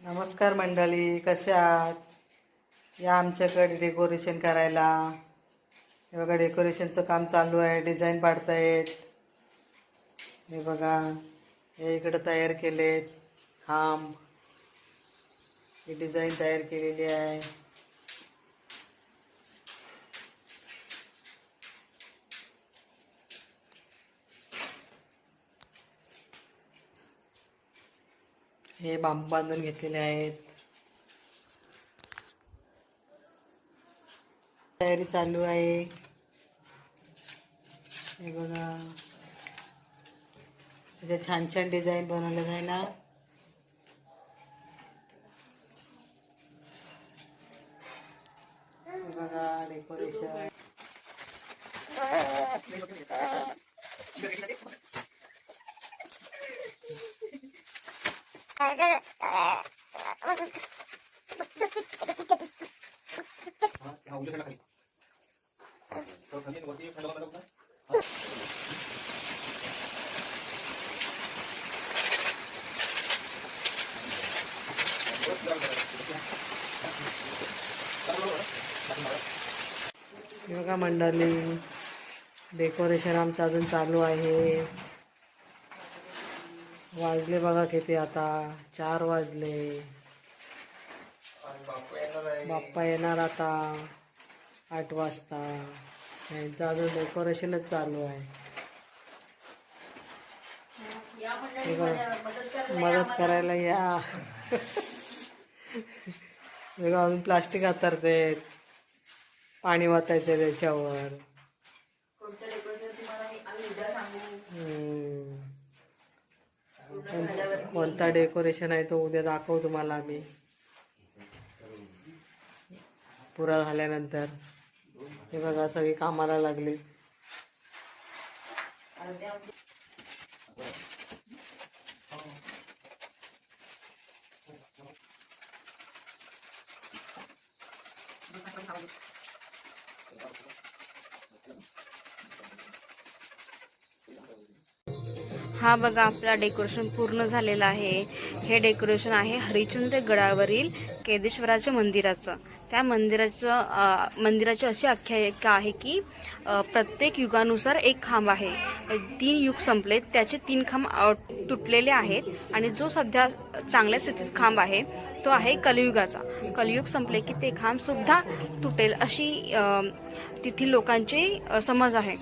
नमस्कार मंडळी, कशा आहात? या आमच्याकडे डेकोरेशन करायला. हे बघा, डेकोरेशनचं काम चालू आहे. डिझाईन पाडतायत. हे बघा, हे इकडं तयार केलेत खांब. ही डिझाईन तयार केलेली आहे. हे बांबू बांधून घेतलेले आहेत. तयारी चालू आहे. हे बघा, त्याच्या छान छान डिझाईन बनवले आहे ना. हे बघा, डेकोरेशन. बघा मंडळी, डेकोरेशन आमचं अजून चालू आहे. वाजले बघा किती, आता 4 वाजले. बाप्पा येणार आता 8 वाजता. यांचं अजून डेकोरेशनच चालू आहे. मदत करायला या. बघा, अजून प्लास्टिक हातरते. पाणी वाचायचं त्याच्यावर. कोणता डेकोरेशन आहे तो उद्या दाखवू तुम्हाला आम्ही, पुरा झाल्यानंतर. हे बघा, सगळी कामाला लागली. हा बघा, आपला डेकोरेशन पूर्ण झालेलं आहे. हे डेकोरेशन आहे हरिश्चंद्र गडावरील केदारेश्वराच्या मंदिराचं. त्या मंदिराची अशी आख्यायिका आहे की प्रत्येक युगानुसार एक खांब आहे. 3 युग संपले, त्याचे 3 खांब तुटलेले आहेत आणि जो सध्या चांगल्या स्थितीत खांब आहे तो आहे कलियुगाचा. कलियुग संपले की ते खांब सुद्धा तुटेल, अशी तिथील लोकांची समज आहे.